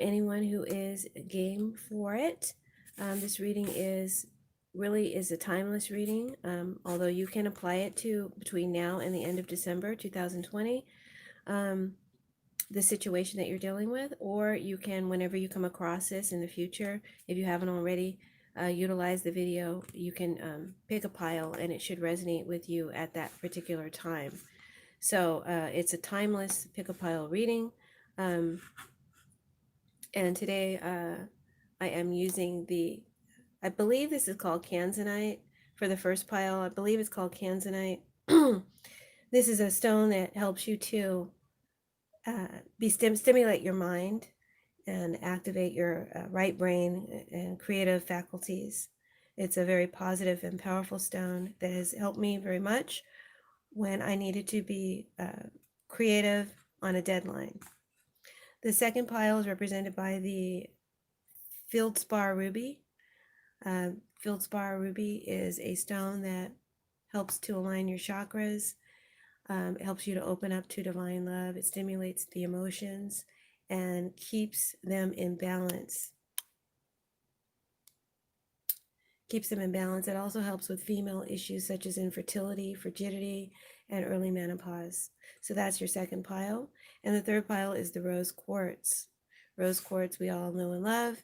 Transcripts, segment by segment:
anyone who is game for it. This reading really is a timeless reading, although you can apply it to between now and the end of December 2020, the situation that you're dealing with, or you can, whenever you come across this in the future, if you haven't already utilized the video, you can pick a pile and it should resonate with you at that particular time. So it's a timeless pick a pile reading. Um, and today I am using I believe this is called Kanzanite for the first pile. I believe it's called Kanzanite. This is a stone that helps you to stimulate your mind and activate your right brain and creative faculties. It's a very positive and powerful stone that has helped me very much when I needed to be creative on a deadline. The second pile is represented by the Feldspar ruby. Feldspar ruby is a stone that helps to align your chakras. It helps you to open up to divine love. It stimulates the emotions and keeps them in balance. It also helps with female issues such as infertility, frigidity, and early menopause. So that's your second pile. And the third pile is the rose quartz. Rose quartz, we all know and love,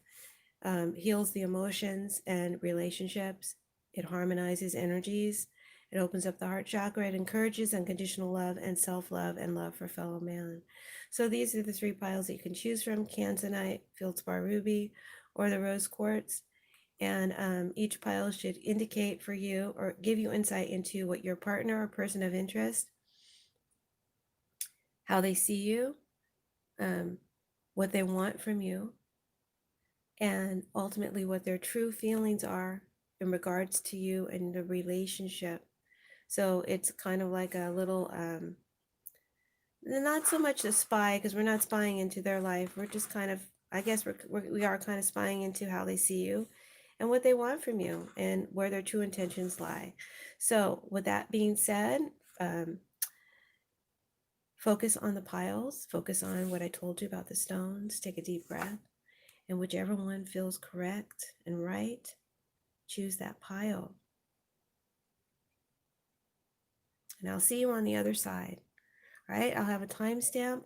heals the emotions and relationships. It harmonizes energies. It opens up the heart chakra. It encourages unconditional love and self-love and love for fellow man. So these are the three piles that you can choose from: Kanzanite, Feldspar ruby, or the rose quartz. And each pile should indicate for you or give you insight into what your partner or person of interest, how they see you, what they want from you, and ultimately what their true feelings are in regards to you and the relationship. So it's kind of like a little, not so much a spy, because we're not spying into their life. We're just kind of, I guess we are kind of spying into how they see you and what they want from you and where their true intentions lie. So with that being said, focus on the piles, focus on what I told you about the stones, take a deep breath, and whichever one feels correct and right, choose that pile. And I'll see you on the other side. All right, I'll have a timestamp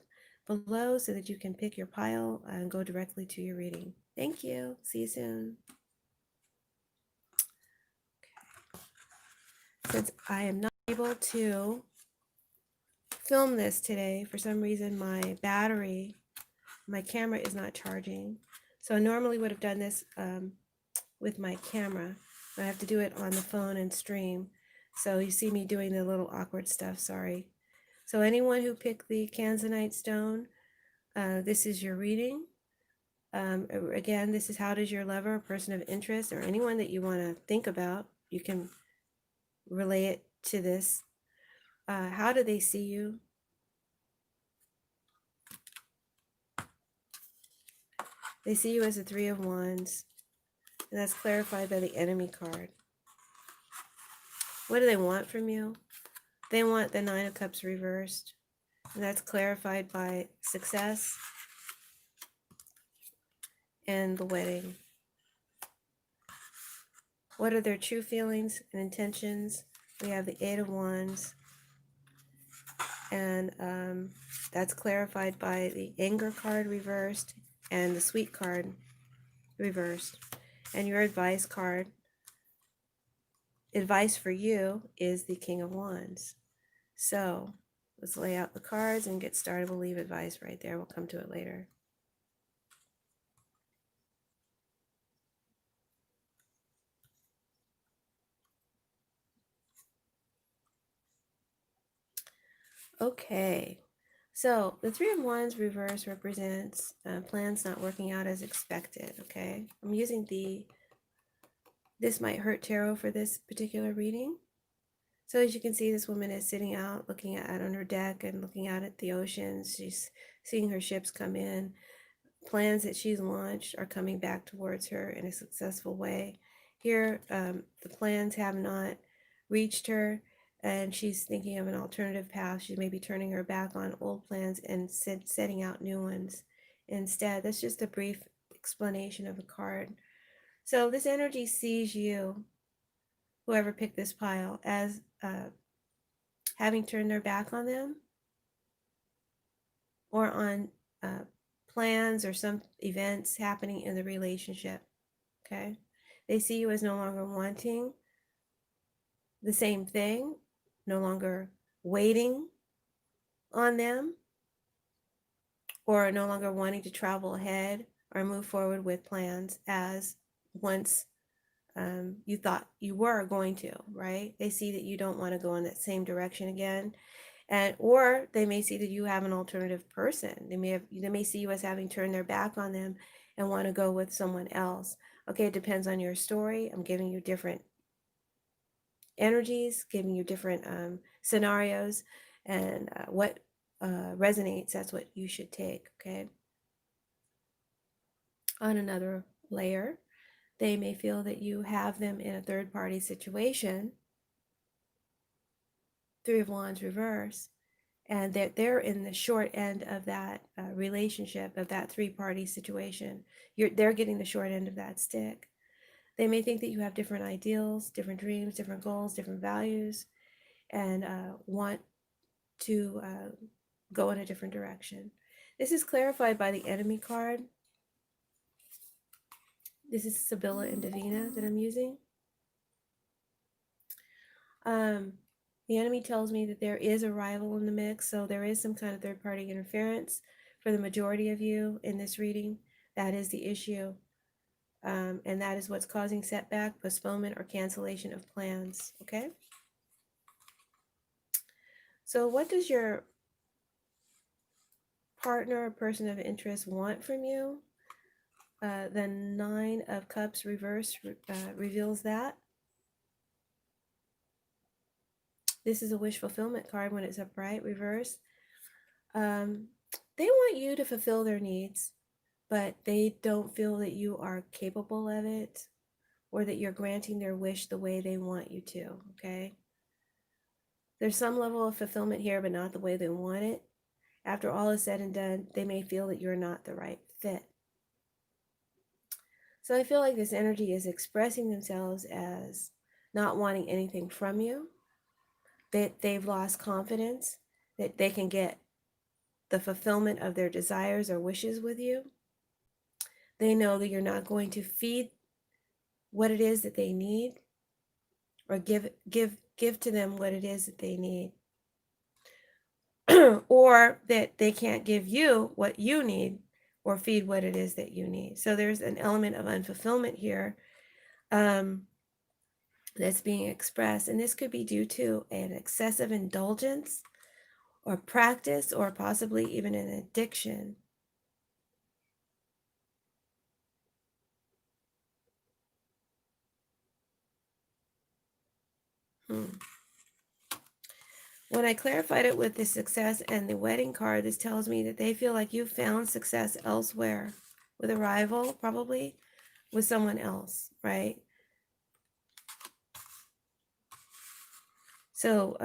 below so that you can pick your pile and go directly to your reading. Thank you. See you soon. Since I am not able to film this today, for some reason my camera is not charging. So I normally would have done this with my camera. I have to do it on the phone and stream. So you see me doing the little awkward stuff, sorry. So anyone who picked the Kanzanite stone, this is your reading. Again, this is how does your lover, person of interest, or anyone that you want to think about, you can relay it to this. How do they see you? They see you as a Three of Wands, and that's clarified by the Enemy card. What do they want from you? They want the Nine of Cups reversed, and that's clarified by success and the wedding. What are their true feelings and intentions? We have the Eight of Wands, and that's clarified by the Anger card reversed and the Sweet card reversed. And your advice card, advice for you, is the King of Wands. So let's lay out the cards and get started. We'll leave advice right there. We'll come to it later. Okay, so the Three of Wands reverse represents plans not working out as expected, okay? I'm using This Might Hurt Tarot for this particular reading. So as you can see, this woman is sitting out looking out on her deck and looking out at the oceans. She's seeing her ships come in. Plans that she's launched are coming back towards her in a successful way. Here, the plans have not reached her, and she's thinking of an alternative path. She may be turning her back on old plans and setting out new ones instead. That's just a brief explanation of a card. So this energy sees you, whoever picked this pile, as having turned their back on them or on uh, plans or some events happening in the relationship. Okay. They see you as no longer wanting the same thing, no longer waiting on them, or no longer wanting to travel ahead or move forward with plans as once you thought you were going to, right? They see that you don't want to go in that same direction again. And or they may see that you have an alternative person. They may see you as having turned their back on them and want to go with someone else. Okay, it depends on your story. I'm giving you different energies, giving you different scenarios, and what resonates, that's what you should take. Okay. On another layer, they may feel that you have them in a third party situation, Three of Wands reverse, and that they're in the short end of that relationship, of that three-party situation. They're getting the short end of that stick. They may think that you have different ideals, different dreams, different goals, different values, and want to go in a different direction. This is clarified by the enemy card. This is Sibylla and Davina that I'm using. The enemy tells me that there is a rival in the mix, so there is some kind of third-party interference for the majority of you in this reading. That is the issue, and that is what's causing setback, postponement, or cancellation of plans. Okay. So what does your partner or person of interest want from you? The Nine of Cups reverse reveals that. This is a wish fulfillment card when it's upright, reverse. They want you to fulfill their needs, but they don't feel that you are capable of it or that you're granting their wish the way they want you to, okay? There's some level of fulfillment here, but not the way they want it. After all is said and done, they may feel that you're not the right fit. So I feel like this energy is expressing themselves as not wanting anything from you, that they've lost confidence, that they can get the fulfillment of their desires or wishes with you. They know that you're not going to feed what it is that they need or give to them what it is that they need. Or that they can't give you what you need or feed what it is that you need. So there's an element of unfulfillment here that's being expressed. And this could be due to an excessive indulgence or practice or possibly even an addiction. When I clarified it with the success and the wedding card, this tells me that they feel like you found success elsewhere with a rival, probably with someone else, right? So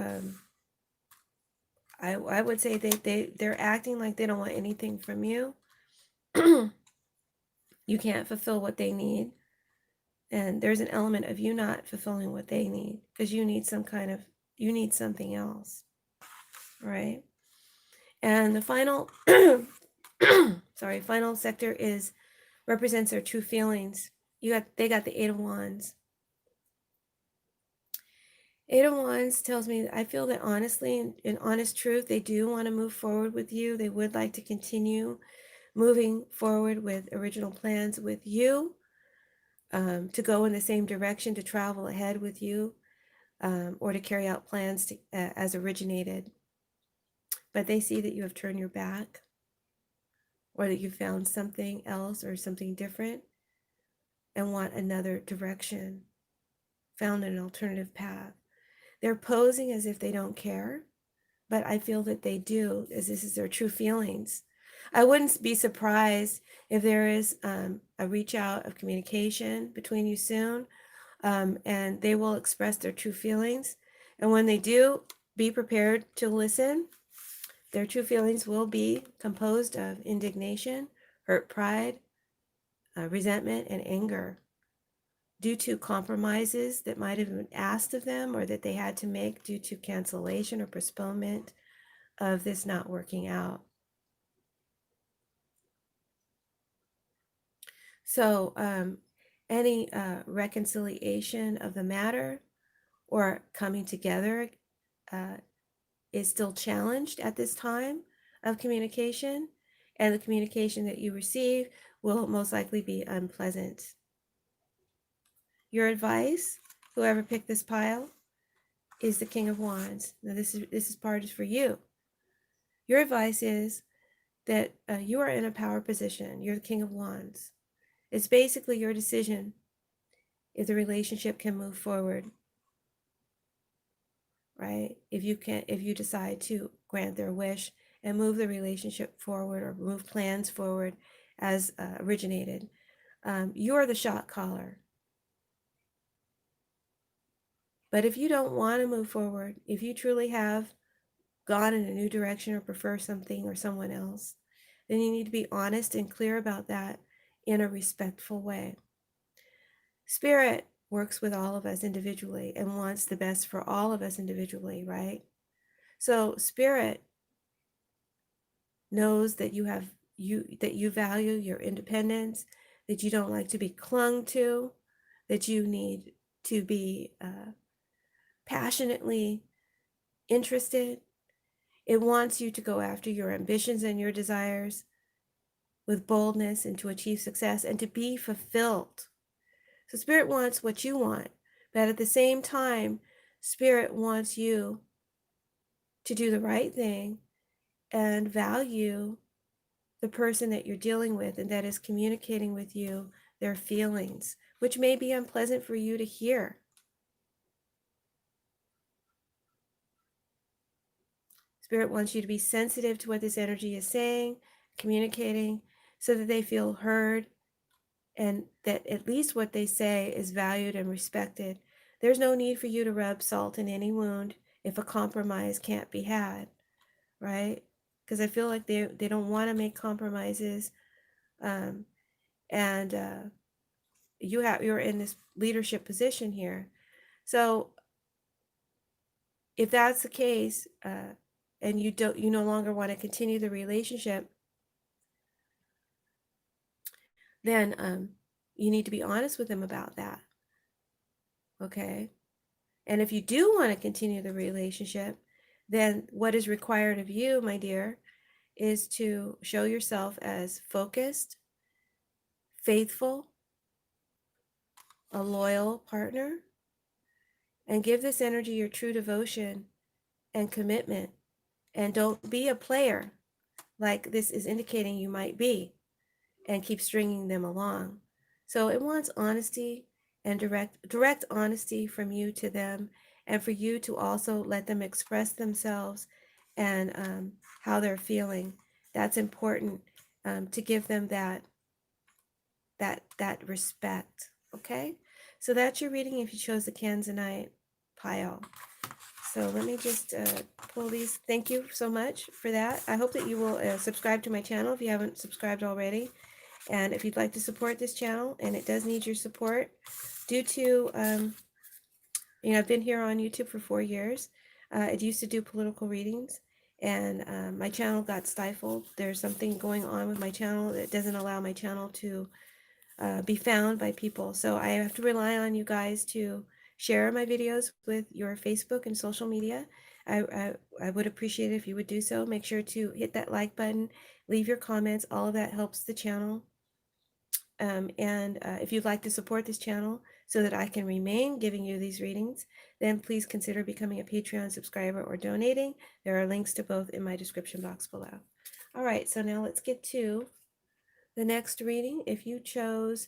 I would say they're acting like they don't want anything from you. You can't fulfill what they need. And there's an element of you not fulfilling what they need because you need you need something else, right? And the final, final sector represents their true feelings. They got the Eight of Wands. Eight of Wands tells me that I feel that honestly, in honest truth, they do want to move forward with you. They would like to continue moving forward with original plans with you, to go in the same direction, to travel ahead with you, or to carry out plans as originated. But they see that you have turned your back, or that you found something else or something different and want another direction, found an alternative path. They're posing as if they don't care, but I feel that they do, as this is their true feelings. I wouldn't be surprised if there is a reach out of communication between you soon, and they will express their true feelings. And when they do, be prepared to listen. Their true feelings will be composed of indignation, hurt pride, resentment, and anger due to compromises that might have been asked of them or that they had to make due to cancellation or postponement of this not working out. So any reconciliation of the matter or coming together is still challenged at this time of communication, and the communication that you receive will most likely be unpleasant. Your advice, whoever picked this pile, is the King of Wands. Now this part is for you. Your advice is that you are in a power position. You're the King of Wands. It's basically your decision if the relationship can move forward, right? If you decide to grant their wish and move the relationship forward or move plans forward as originated, you're the shot caller. But if you don't want to move forward, if you truly have gone in a new direction or prefer something or someone else, then you need to be honest and clear about that in a respectful way. Spirit works with all of us individually and wants the best for all of us individually, right? So Spirit knows that you value your independence, that you don't like to be clung to, that you need to be passionately interested. It wants you to go after your ambitions and your desires with boldness and to achieve success and to be fulfilled. So Spirit wants what you want, but at the same time, Spirit wants you to do the right thing and value the person that you're dealing with and that is communicating with you their feelings, which may be unpleasant for you to hear. Spirit wants you to be sensitive to what this energy is saying, communicating, so that they feel heard and that at least what they say is valued and respected. There's no need for you to rub salt in any wound if a compromise can't be had, right? Because I feel like they don't want to make compromises, and you're in this leadership position here. So if that's the case, and you no longer want to continue the relationship, then you need to be honest with them about that. Okay. And if you do want to continue the relationship, then what is required of you, my dear, is to show yourself as focused, faithful, a loyal partner, and give this energy your true devotion and commitment. And don't be a player like this is indicating you might be, and keep stringing them along. So it wants honesty and direct honesty from you to them, and for you to also let them express themselves and how they're feeling. That's important, to give them that respect. Okay, so that's your reading if you chose the Kanzanite pile. So let me just pull these. Thank you so much for that. I hope that you will subscribe to my channel if you haven't subscribed already. And if you'd like to support this channel, and it does need your support, due to, I've been here on YouTube for 4 years. I used to do political readings, and my channel got stifled. There's something going on with my channel that doesn't allow my channel to be found by people. So I have to rely on you guys to share my videos with your Facebook and social media. I would appreciate it if you would do so. Make sure to hit that like button, leave your comments. All of that helps the channel. And if you'd like to support this channel so that I can remain giving you these readings, then please consider becoming a Patreon subscriber or donating. There are links to both in my description box below. All right, so now let's get to the next reading. If you chose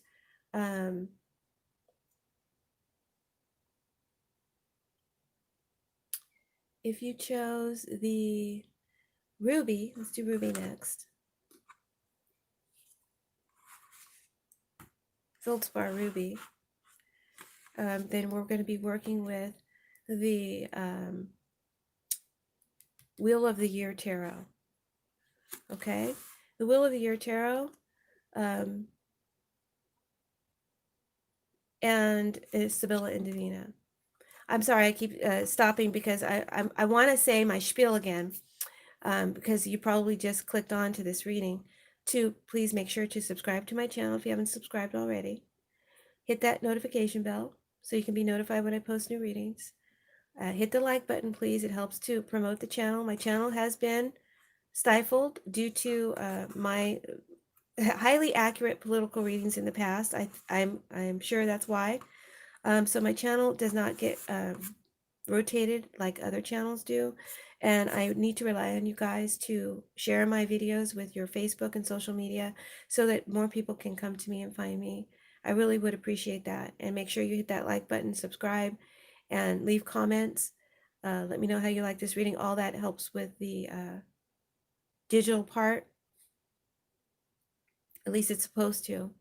the ruby, let's do ruby next. Feldspar ruby. Then we're going to be working with the Wheel of the Year Tarot. Okay, the Wheel of the Year Tarot um, and Sibylla and Davina. I'm sorry, I keep stopping because I want to say my spiel again, because you probably just clicked on to this reading. To please make sure to subscribe to my channel if you haven't subscribed already. Hit that notification bell so you can be notified when I post new readings. Hit the like button, please. It helps to promote the channel. My channel has been stifled due to my highly accurate political readings in the past. I'm sure that's why. So my channel does not get rotated like other channels do, and I need to rely on you guys to share my videos with your Facebook and social media so that more people can come to me and find me. I really would appreciate that, and make sure you hit that like button, subscribe, and leave comments. Let me know how you like this reading. All that helps with the digital part. At least it's supposed to.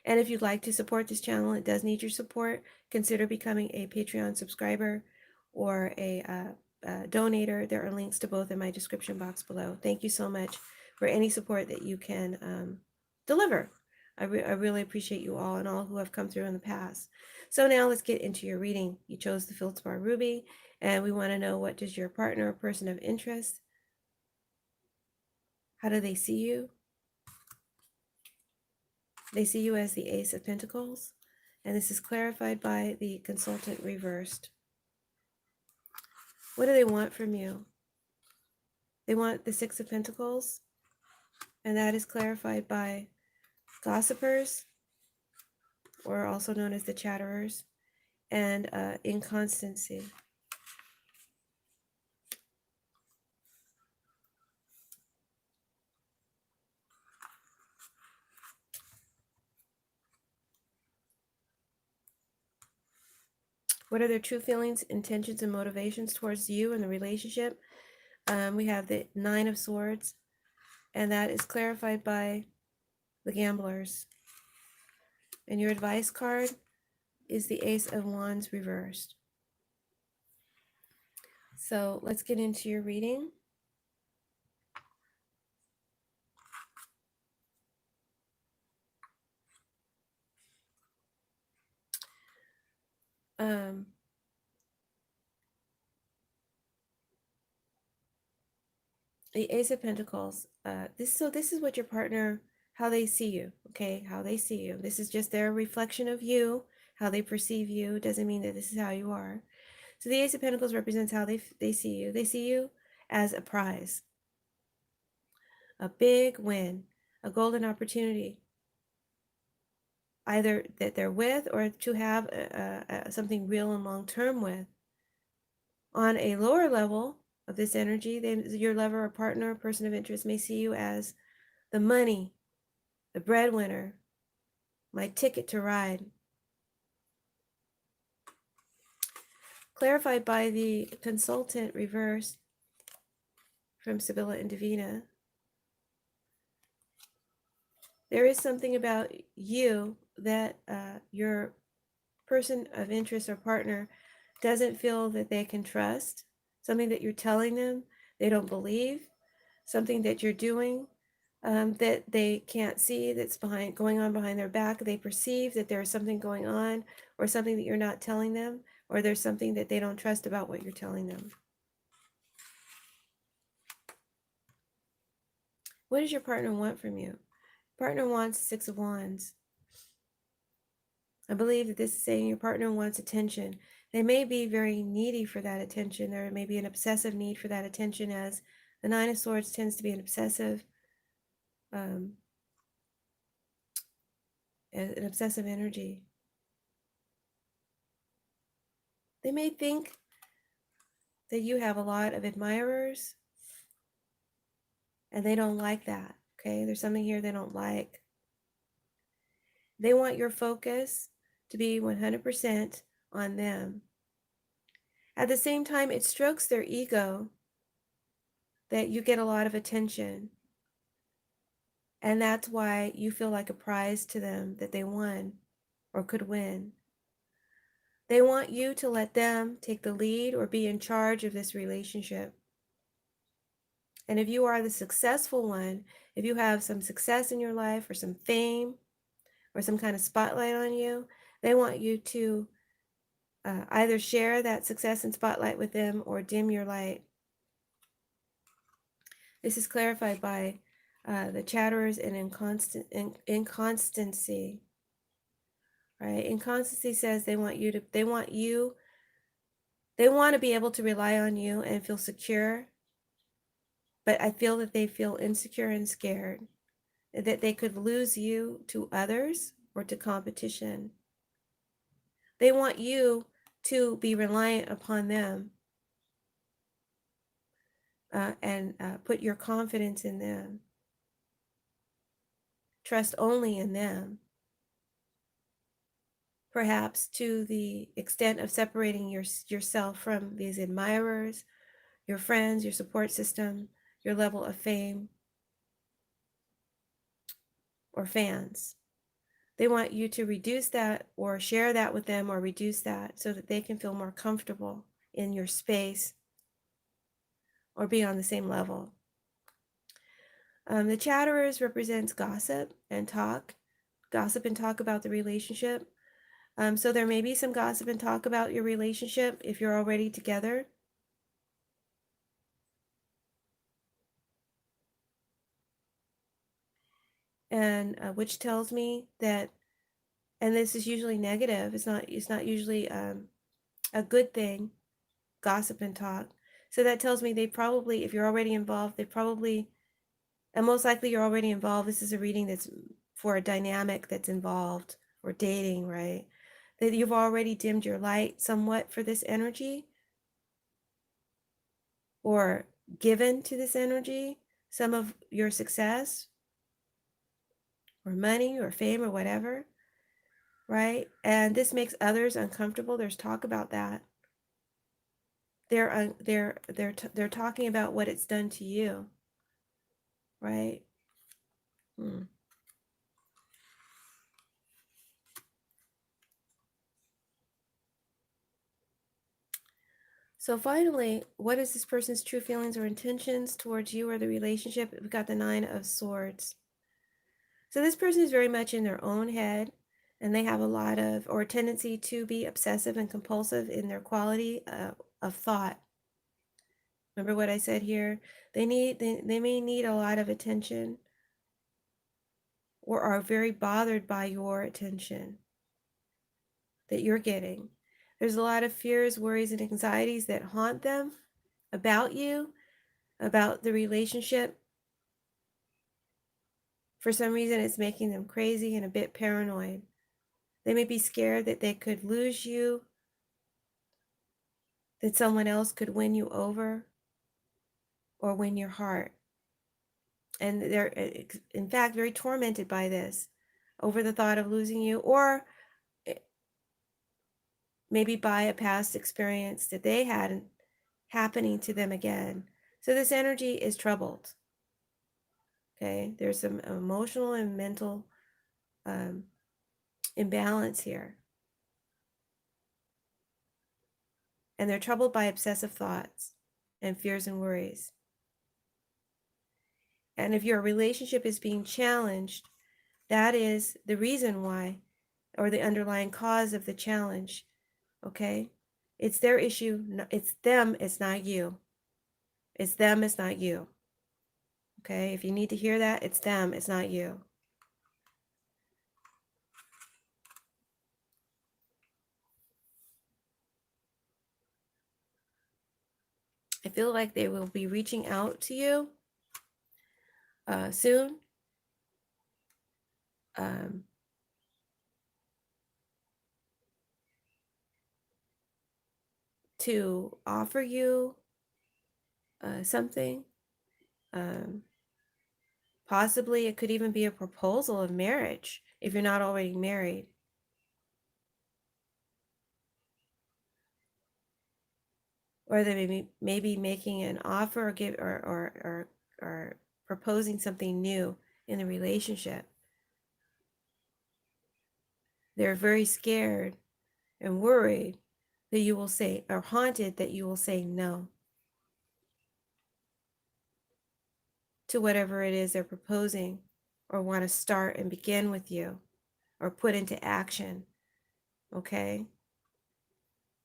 And if you'd like to support this channel, it does need your support. Consider becoming a Patreon subscriber or a donator. There are links to both in my description box below. Thank you so much for any support that you can deliver. I really appreciate you all and all who have come through in the past. So now let's get into your reading. You chose the Feldspar Ruby, and we want to know, what does your partner or person of interest, how do they see you? They see you as the Ace of Pentacles, and this is clarified by the Consultant reversed. What do they want from you? They want the Six of Pentacles, and that is clarified by Gossipers, or also known as the Chatterers, and Inconstancy. What are their true feelings, intentions, and motivations towards you and the relationship? We have the Nine of Swords, and that is clarified by the Gamblers. And your advice card is the Ace of Wands reversed. So let's get into your reading. Um, the Ace of Pentacles. This is what your partner, how they see you. Okay, how they see you. This is just their reflection of you, how they perceive you. It doesn't mean that this is how you are. So the Ace of Pentacles represents how they see you. They see you as a prize, a big win, a golden opportunity, either that they're with or to have something real and long term with. On a lower level of this energy, your lover or partner or person of interest may see you as the money, the breadwinner, my ticket to ride. Clarified by the Consultant reversed from Sibylla and Davina. There is something about you that your person of interest or partner doesn't feel that they can trust, something that you're telling them they don't believe, something that you're doing that they can't see, that's going on behind their back. They perceive that there's something going on, or something that you're not telling them, or there's something that they don't trust about what you're telling them. What does your partner want from you? Partner wants Six of Wands. I believe that this is saying your partner wants attention. They may be very needy for that attention. There may be an obsessive need for that attention, as the Nine of Swords tends to be an obsessive energy. They may think that you have a lot of admirers, and they don't like that. Okay, there's something here they don't like. They want your focus to be 100% on them. At the same time, it strokes their ego that you get a lot of attention, and that's why you feel like a prize to them that they won or could win. They want you to let them take the lead or be in charge of this relationship. And if you are the successful one, if you have some success in your life or some fame or some kind of spotlight on you, they want you to either share that success and spotlight with them or dim your light. This is clarified by the chatterers and inconstancy. Right? Inconstancy says they want to be able to rely on you and feel secure, but I feel that they feel insecure and scared that they could lose you to others or to competition. They want you to be reliant upon them and put your confidence in them. Trust only in them. Perhaps to the extent of separating yourself from these admirers, your friends, your support system, your level of fame, or fans. They want you to reduce that or share that with them or reduce that so that they can feel more comfortable in your space or be on the same level. The chatterers represents gossip and talk about the relationship. So there may be some gossip and talk about your relationship if you're already together. And which tells me that, and this is usually negative. It's not usually a good thing, gossip and talk. So that tells me they probably, if you're already involved, they probably, and most likely you're already involved. This is a reading that's for a dynamic that's involved or dating, right? That you've already dimmed your light somewhat for this energy or given to this energy some of your success or money or fame or whatever, right? And this makes others uncomfortable. There's talk about that. They're talking about what it's done to you, right? So finally, what is this person's true feelings or intentions towards you or the relationship? We've got the 9 of Swords. So this person is very much in their own head, and they have a lot of, or a tendency to be obsessive and compulsive in their quality of thought. Remember what I said here? They may need a lot of attention or are very bothered by your attention that you're getting. There's a lot of fears, worries, and anxieties that haunt them about you, about the relationship. For some reason, it's making them crazy and a bit paranoid. They may be scared that they could lose you, that someone else could win you over or win your heart. And they're, in fact, very tormented by this, over the thought of losing you, or maybe by a past experience that they had happening to them again. So this energy is troubled. Okay, there's some emotional and mental imbalance here. And they're troubled by obsessive thoughts and fears and worries. And if your relationship is being challenged, that is the reason why, or the underlying cause of the challenge. Okay, it's their issue. It's them. It's not you. It's them. It's not you. Okay, if you need to hear that, it's them. It's not you. I feel like they will be reaching out to you soon. To offer you something. Possibly it could even be a proposal of marriage if you're not already married. Or they may be making an offer or give or proposing something new in the relationship. They're very scared and worried that you will say, or haunted that you will say no. to whatever it is they're proposing or want to start and begin with you or put into action. Okay?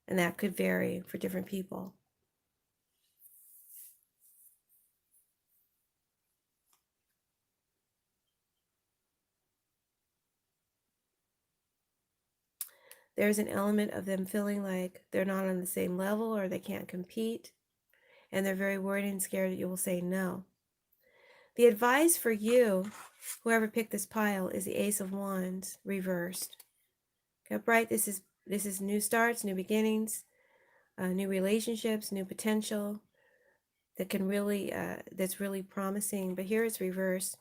And that could vary for different people. There's an element of them feeling like they're not on the same level or they can't compete, and they're very worried and scared that you will say no. The advice for you, whoever picked this pile, is the Ace of Wands reversed. Okay, right? This is new starts, new beginnings, new relationships, new potential that can really that's really promising. But here it's reversed.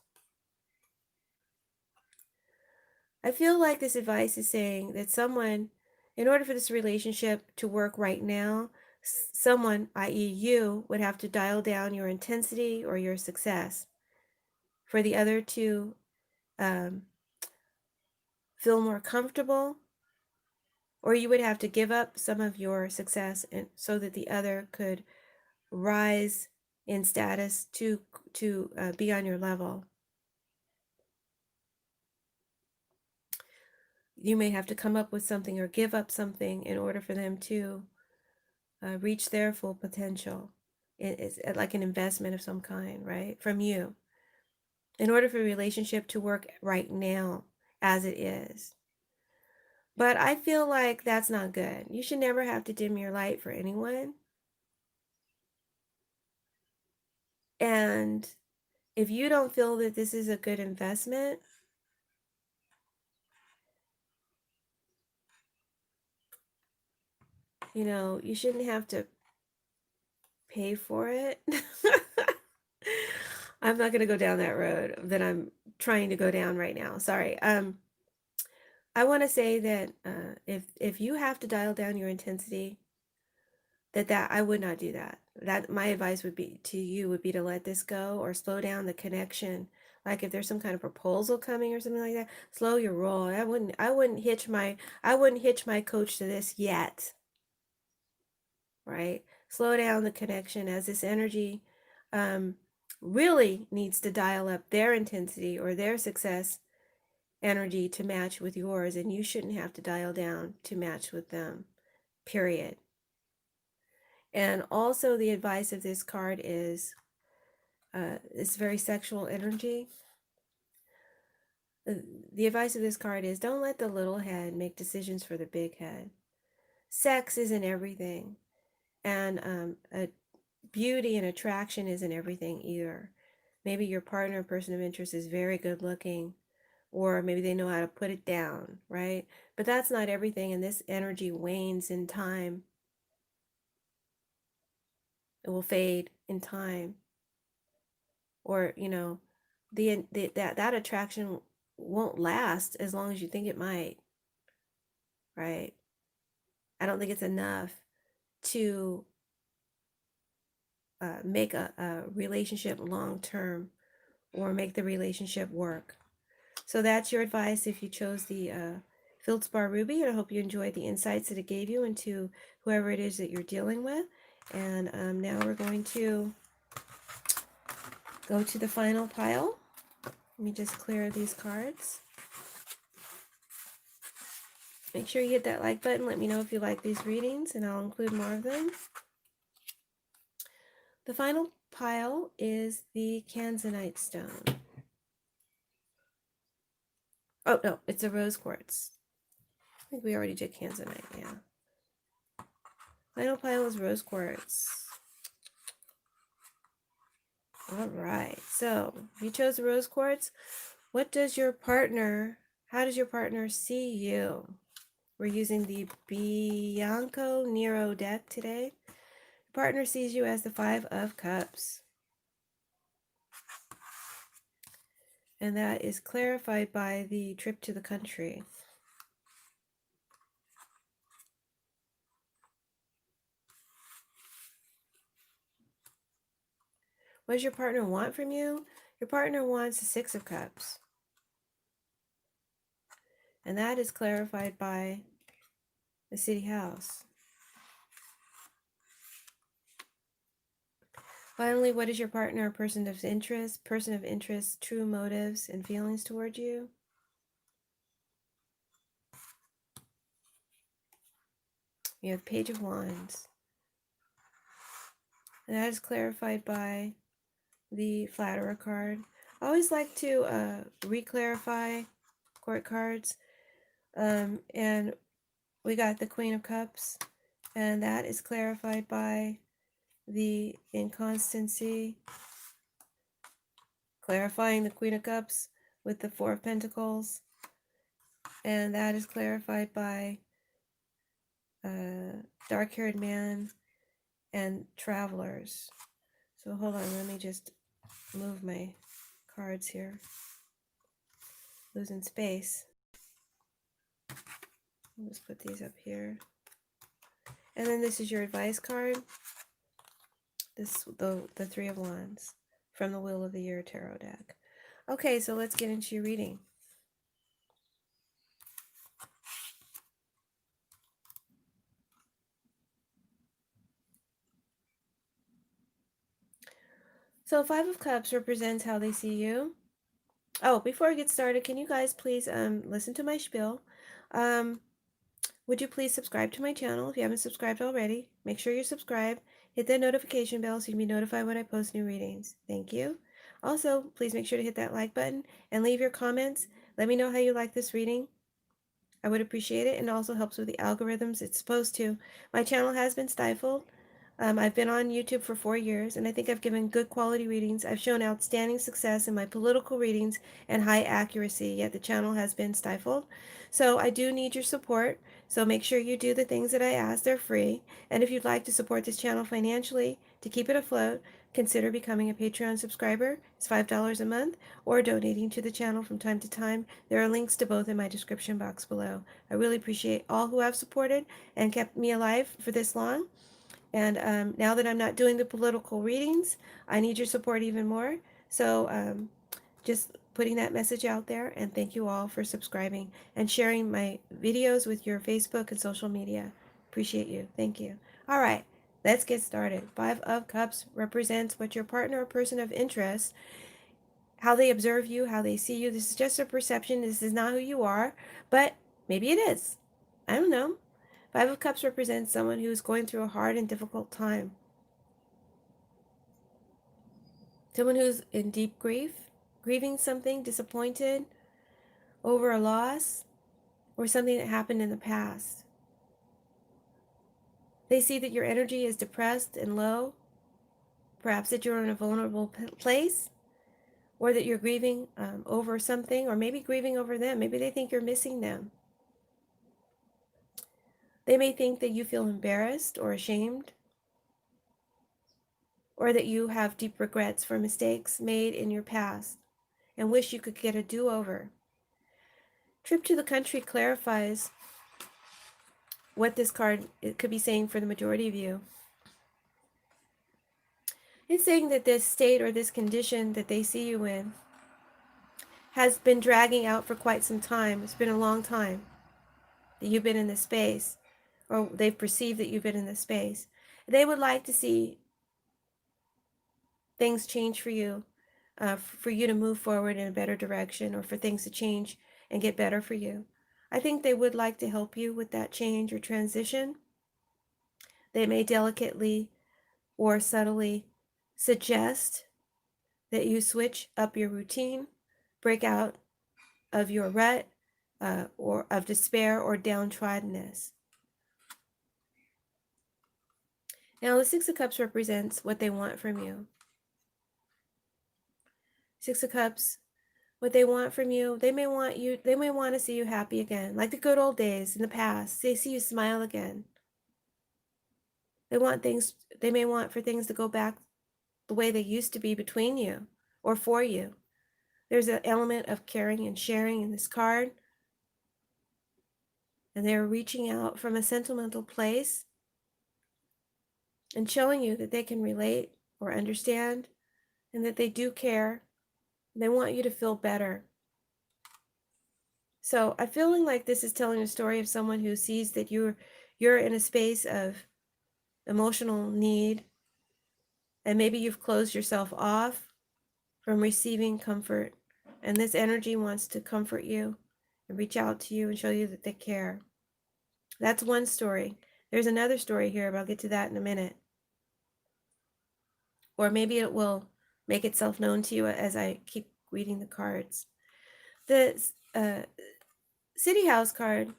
I feel like this advice is saying that someone, in order for this relationship to work right now, someone, i.e., you, would have to dial down your intensity or your success for the other to um, feel more comfortable, or you would have to give up some of your success and so that the other could rise in status to be on your level. You may have to come up with something or give up something in order for them to reach their full potential. It's like an investment of some kind, right? From you. In order for a relationship to work right now as it is. But I feel like that's not good. You should never have to dim your light for anyone. And if you don't feel that this is a good investment, you shouldn't have to pay for it. I'm not going to go down that road that I'm trying to go down right now. Sorry. I want to say that if you have to dial down your intensity, that I would not do that. That my advice would be to you would be to let this go or slow down the connection. Like if there's some kind of proposal coming or something like that, slow your roll. I wouldn't hitch my coach to this yet. Right? Slow down the connection as this energy really needs to dial up their intensity or their success energy to match with yours, and you shouldn't have to dial down to match with them, period. And also the advice of this card is it's very sexual energy. The advice of this card is don't let the little head make decisions for the big head. Sex isn't everything, and beauty and attraction isn't everything either. Maybe your partner, person of interest, is very good looking, or maybe they know how to put it down, right? But that's not everything, and this energy wanes in time. It will fade in time, or that attraction won't last as long as you think it might, right? I don't think it's enough to make a relationship long term or make the relationship work. So that's your advice if you chose the Feldspar Ruby, and I hope you enjoyed the insights that it gave you into whoever it is that you're dealing with. And now we're going to go to the final pile. Let me just clear these cards. Make sure you hit that like button. Let me know if you like these readings, and I'll include more of them. The final pile is the Kanzanite stone. Oh, no, it's a rose quartz. I think we already did Kanzanite, yeah. Final pile is rose quartz. All right, so you chose the rose quartz. How does your partner see you? We're using the Bianco Nero deck today. Your partner sees you as the Five of Cups. And that is clarified by the trip to the country. What does your partner want from you? Your partner wants the Six of Cups. And that is clarified by the City House. Finally, what is your partner or person of interest? Person of interest, true motives and feelings toward you. You have Page of Wands. And that is clarified by the Flatterer card. I always like to re-clarify court cards. And we got the Queen of Cups, and that is clarified by the Inconstancy, clarifying the Queen of Cups with the Four of Pentacles, and that is clarified by Dark-Haired Man and Travelers. So hold on, let me just move my cards here. Losing space. I'll just put these up here. And then this is your advice card. The Three of Wands from the Wheel of the Year tarot deck. Okay, so let's get into your reading. So Five of Cups represents how they see you. Oh, before I get started, can you guys please listen to my spiel? Would you please subscribe to my channel if you haven't subscribed already? Make sure you subscribe. Hit that notification bell so you can be notified when I post new readings. Thank you. Also, please make sure to hit that like button and leave your comments. Let me know how you like this reading. I would appreciate it, and also helps with the algorithms. It's supposed to. My channel has been stifled. I've been on YouTube for 4 years, and I think I've given good quality readings. I've shown outstanding success in my political readings and high accuracy, yet the channel has been stifled. So I do need your support. So make sure you do the things that I ask. They're free. And if you'd like to support this channel financially to keep it afloat, consider becoming a Patreon subscriber. It's $5 a month, or donating to the channel from time to time. There are links to both in my description box below. I really appreciate all who have supported and kept me alive for this long. And now that I'm not doing the political readings, I need your support even more. So just putting that message out there, and thank you all for subscribing and sharing my videos with your Facebook and social media. Appreciate you. Thank you. All right, let's get started. Five of Cups represents what your partner or person of interest, how they observe you, how they see you. This is just a perception. This is not who you are, but maybe it is. I don't know. Five of Cups represents someone who is going through a hard and difficult time. Someone who's in deep grief, grieving something, disappointed over a loss or something that happened in the past. They see that your energy is depressed and low, perhaps that you're in a vulnerable place, or that you're grieving over something, or maybe grieving over them. Maybe they think you're missing them. They may think that you feel embarrassed or ashamed, or that you have deep regrets for mistakes made in your past and wish you could get a do-over. Trip to the country clarifies what this card could be saying for the majority of you. It's saying that this state or this condition that they see you in has been dragging out for quite some time. It's been a long time that you've been in this space, or they've perceived that you've been in this space. They would like to see things change for you to move forward in a better direction, or for things to change and get better for you. I think they would like to help you with that change or transition. They may delicately or subtly suggest that you switch up your routine, break out of your rut, or of despair or downtroddenness. Now, the Six of Cups represents what they want from you. Six of Cups, what they want from you, they may want to see you happy again, like the good old days in the past. They see you smile again. They may want for things to go back the way they used to be between you or for you. There's an element of caring and sharing in this card. And they're reaching out from a sentimental place and showing you that they can relate or understand, and that they do care. They want you to feel better. So I'm feeling like this is telling a story of someone who sees that you're in a space of emotional need And maybe you've closed yourself off from receiving comfort. And this energy wants to comfort you and reach out to you and show you that they care. That's one story. There's another story here, but I'll get to that in a minute. Or maybe it will make itself known to you as I keep reading the cards. The City House card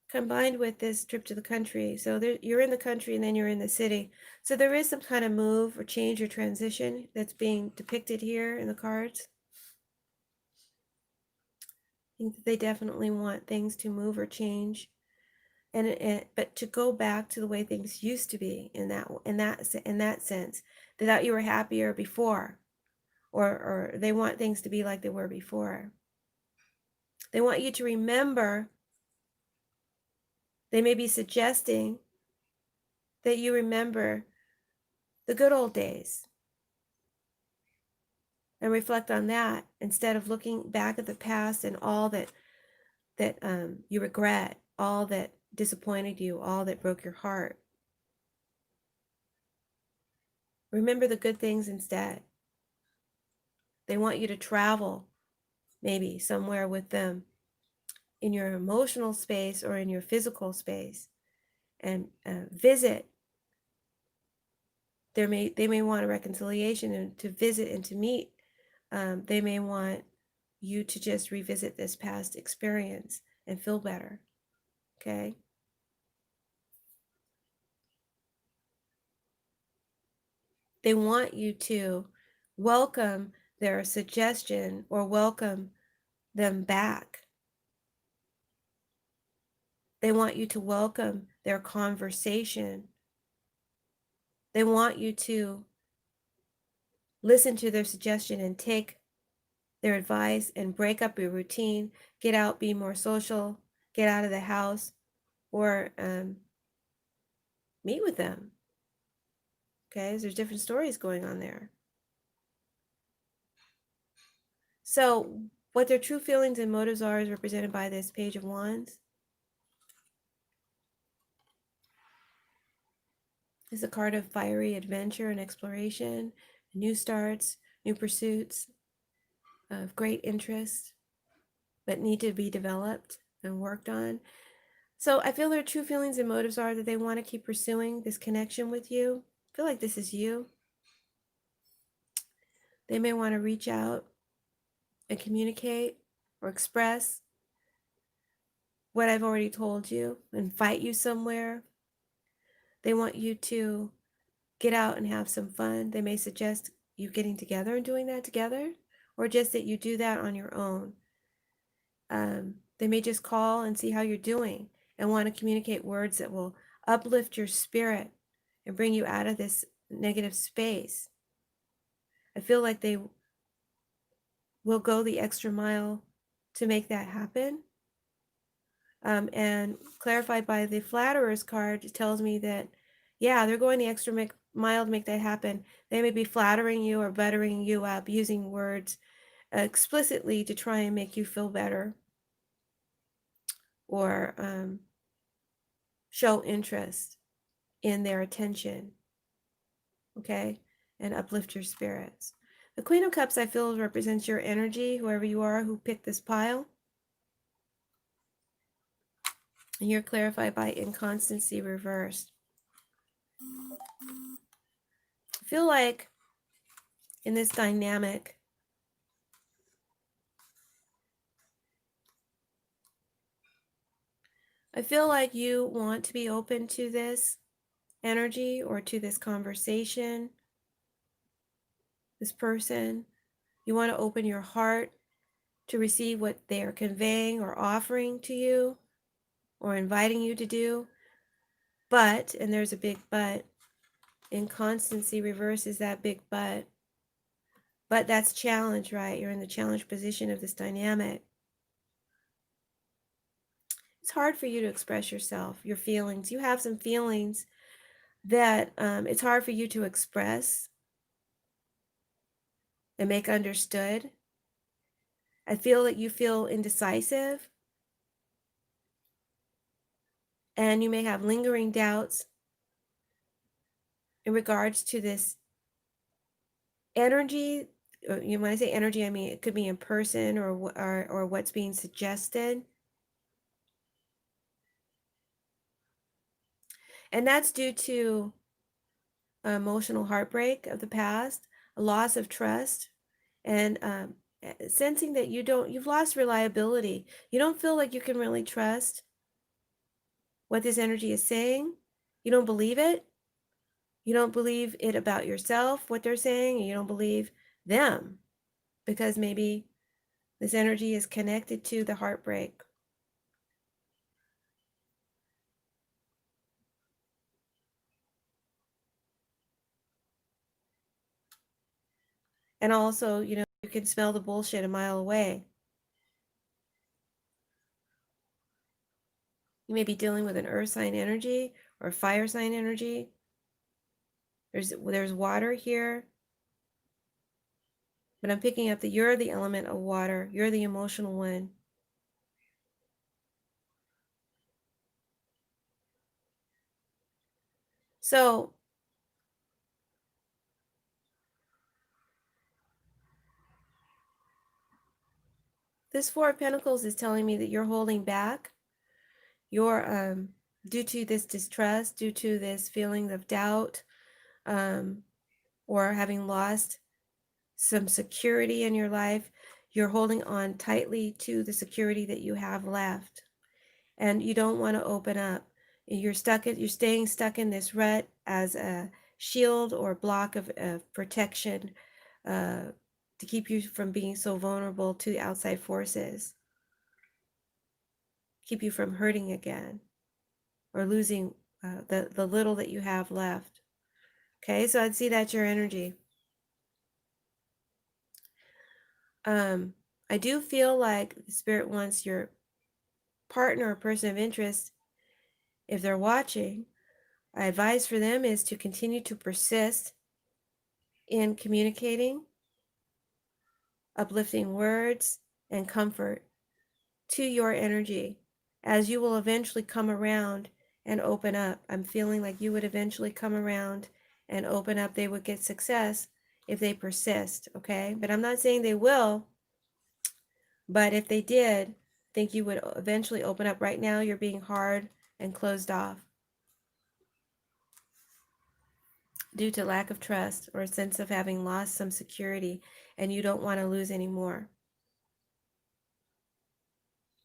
combined with this trip to the country. So there, you're in the country and then you're in the city. So there is some kind of move or change or transition that's being depicted here in the cards. I think that they definitely want things to move or change, but to go back to the way things used to be in that sense, that you were happier before, or they want things to be like they were before. They want you to remember. They may be suggesting that you remember the good old days and reflect on that instead of looking back at the past and all that you regret, all that disappointed you, all that broke your heart. Remember the good things instead. They want you to travel maybe somewhere with them in your emotional space or in your physical space and visit. They may want a reconciliation and to visit and to meet. They may want you to just revisit this past experience and feel better. Okay. They want you to welcome their suggestion or welcome them back. They want you to welcome their conversation. They want you to listen to their suggestion and take their advice and break up your routine, get out, be more social, get out of the house, or meet with them. Okay, there's different stories going on there. So what their true feelings and motives are is represented by this Page of Wands. It's a card of fiery adventure and exploration, new starts, new pursuits of great interest, but need to be developed and worked on. So I feel their true feelings and motives are that they want to keep pursuing this connection with you. I feel like this is you. They may want to reach out and communicate or express what I've already told you, invite you somewhere. They want you to get out and have some fun. They may suggest you getting together and doing that together, or just that you do that on your own. They may just call and see how you're doing and want to communicate words that will uplift your spirit and bring you out of this negative space. I feel like they will go the extra mile to make that happen. And clarified by the Flatterer's card, it tells me that, yeah, they're going the extra mile to make that happen. They may be flattering you or buttering you up, using words explicitly to try and make you feel better or show interest in their attention, okay, and uplift your spirits. The Queen of Cups, I feel, represents your energy, whoever you are who picked this pile. And you're clarified by inconstancy reversed. I feel like in this dynamic, I feel like you want to be open to this energy or to this conversation, this person. You want to open your heart to receive what they are conveying or offering to you or inviting you to do. But, and there's a big but, inconstancy reverses that big but. But that's challenge, right? You're in the challenge position of this dynamic. It's hard for you to express yourself, your feelings. You have some feelings that it's hard for you to express and make understood. I feel that you feel indecisive and you may have lingering doubts in regards to this energy, when I say energy, I mean it could be in person or what's being suggested. And that's due to emotional heartbreak of the past, a loss of trust, and sensing that you've lost reliability. You don't feel like you can really trust what this energy is saying. You don't believe it. You don't believe it about yourself, what they're saying, and you don't believe them because maybe this energy is connected to the heartbreak. And also, you can smell the bullshit a mile away. You may be dealing with an earth sign energy or a fire sign energy. There's water here, but I'm picking up that you're the element of water. You're the emotional one. So this Four of Pentacles is telling me that you're holding back. You're due to this distrust, due to this feeling of doubt, um, or having lost some security in your life. You're holding on tightly to the security that you have left, and you don't want to open up. You're staying stuck in this rut as a shield or block of protection, uh, to keep you from being so vulnerable to outside forces, keep you from hurting again or losing the little that you have left. Okay, so I'd see that's your energy. I do feel like the spirit wants your partner or person of interest, if they're watching, my advice for them is to continue to persist in communicating uplifting words and comfort to your energy, as you will eventually come around and open up. I'm feeling like you would eventually come around and open up. They would get success if they persist, okay? But I'm not saying they will, but if they did, I think you would eventually open up. Right now, you're being hard and closed off due to lack of trust or a sense of having lost some security, and you don't want to lose any more.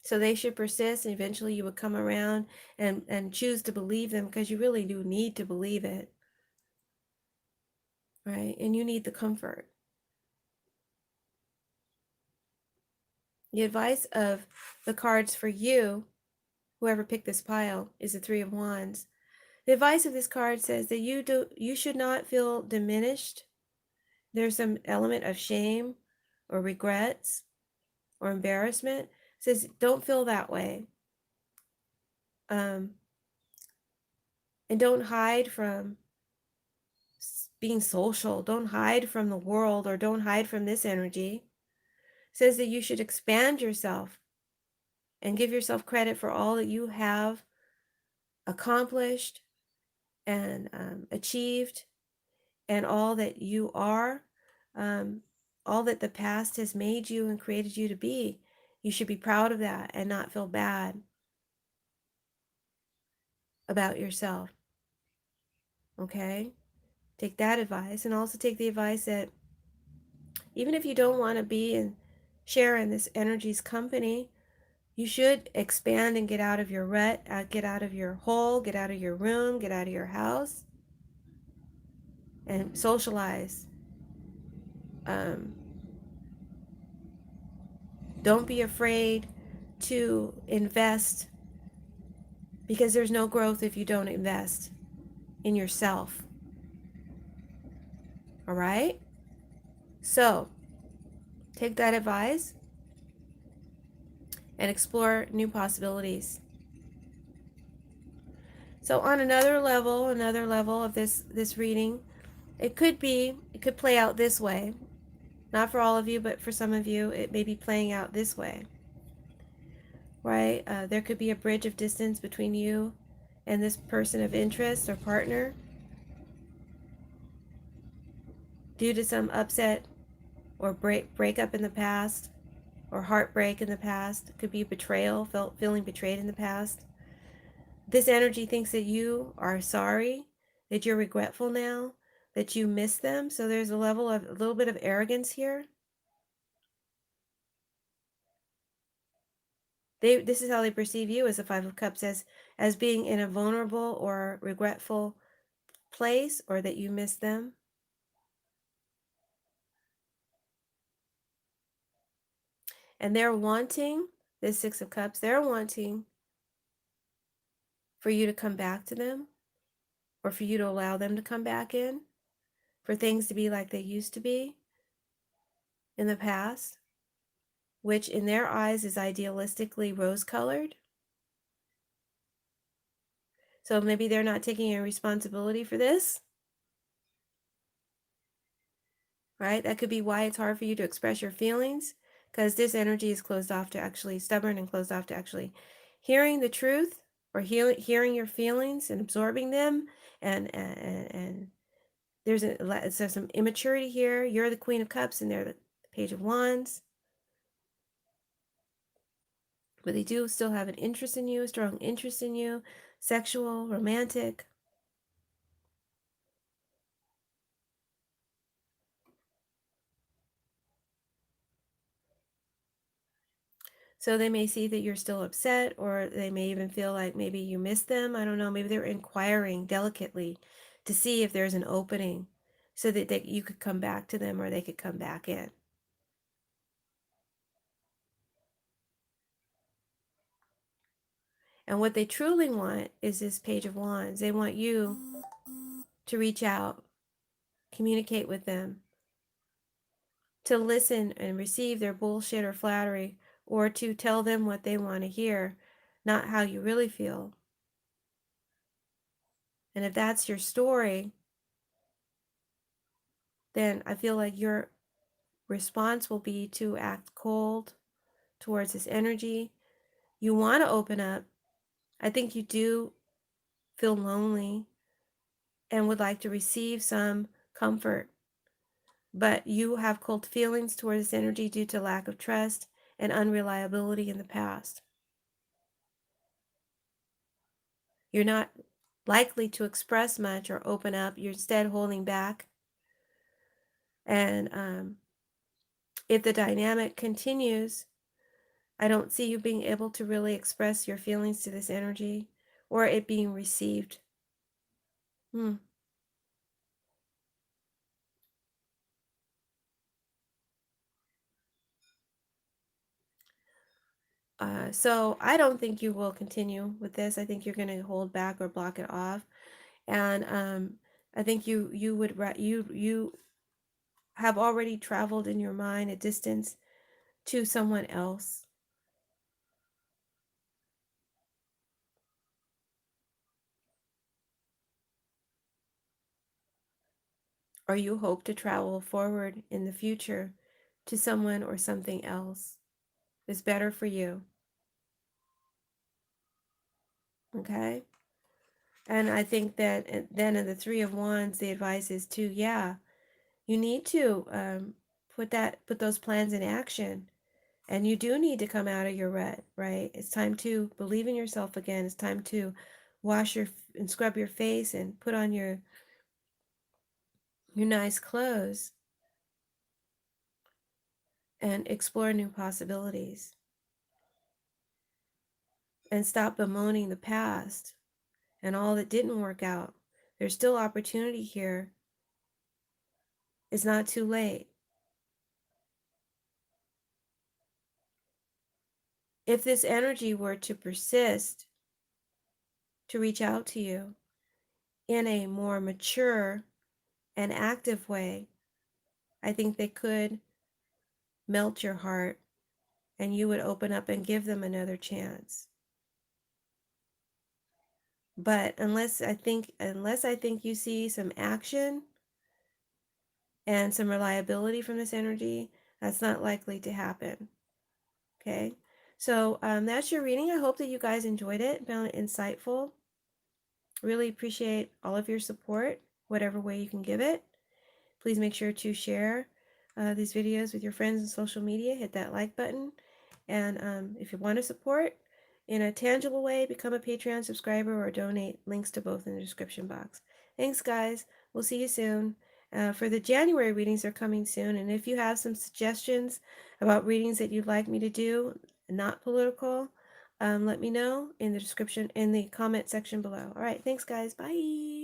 So they should persist, and eventually you would come around and choose to believe them, because you really do need to believe it, right? And you need the comfort. The advice of the cards for you, whoever picked this pile, is the Three of Wands. The advice of this card says that you should not feel diminished. There's some element of shame or regrets or embarrassment. It says don't feel that way. And don't hide from being social. Don't hide from the world, or don't hide from this energy. It says that you should expand yourself and give yourself credit for all that you have accomplished and achieved, and all that you are, all that the past has made you and created you to be. You should be proud of that and not feel bad about yourself. Okay? Take that advice, and also take the advice that even if you don't want to be and share in this energy's company, you should expand and get out of your rut, get out of your hole, get out of your room, get out of your house, and socialize. Um, don't be afraid to invest, because there's no growth if you don't invest in yourself. All right? So, take that advice and explore new possibilities. So on another level of this reading, it could play out this way. Not for all of you, but for some of you, it may be playing out this way. Right? There could be a bridge of distance between you and this person of interest or partner. due to some upset or breakup in the past, or heartbreak in the past. It could be betrayal, feeling betrayed in the past. This energy thinks that you are sorry, that you're regretful now, that you miss them. So there's a little bit of arrogance here. This is how they perceive you as the Five of Cups, as being in a vulnerable or regretful place, or that you miss them. And they're wanting, this Six of Cups, they're wanting for you to come back to them, or for you to allow them to come back in, for things to be like they used to be in the past, which in their eyes is idealistically rose colored. So maybe they're not taking any responsibility for this, right? That could be why it's hard for you to express your feelings, because this energy is closed off to actually, stubborn and closed off to actually hearing the truth, or hearing your feelings and absorbing them. And there's some immaturity here. You're the Queen of Cups and they're the Page of Wands. But they do still have an interest in you, a strong interest in you, sexual, romantic. So they may see that you're still upset, or they may even feel like maybe you miss them. I don't know. Maybe they're inquiring delicately to see if there's an opening so that you could come back to them, or they could come back in. And what they truly want is this Page of Wands. They want you to reach out, communicate with them, to listen and receive their bullshit or flattery, or to tell them what they want to hear, not how you really feel. And if that's your story, then I feel like your response will be to act cold towards this energy. You want to open up. I think you do feel lonely and would like to receive some comfort, but you have cold feelings towards this energy due to lack of trust and unreliability in the past. You're not likely to express much or open up. You're instead holding back. And if the dynamic continues, I don't see you being able to really express your feelings to this energy, or it being received. Hmm. So I don't think you will continue with this. I think you're going to hold back or block it off. And I think you have already traveled in your mind a distance to someone else, or you hope to travel forward in the future to someone or something else is better for you. Okay. And I think that then in the Three of Wands, the advice is to, yeah, you need to put those plans in action. And you do need to come out of your rut, right? It's time to believe in yourself again. It's time to wash your and scrub your face and put on your nice clothes and explore new possibilities, and stop bemoaning the past and all that didn't work out. There's still opportunity here. It's not too late. If this energy were to persist, to reach out to you in a more mature and active way, I think they could melt your heart and you would open up and give them another chance. But unless I think you see some action and some reliability from this energy, that's not likely to happen. Okay. So that's your reading. I hope that you guys enjoyed it, found it insightful. Really appreciate all of your support, whatever way you can give it. Please make sure to share these videos with your friends on social media. Hit that like button. And if you want to support in a tangible way, become a Patreon subscriber or donate. Links to both in the description box. Thanks, guys. We'll see you soon. For the January readings are coming soon. And if you have some suggestions about readings that you'd like me to do, not political, let me know in the description, in the comment section below. All right. Thanks, guys. Bye.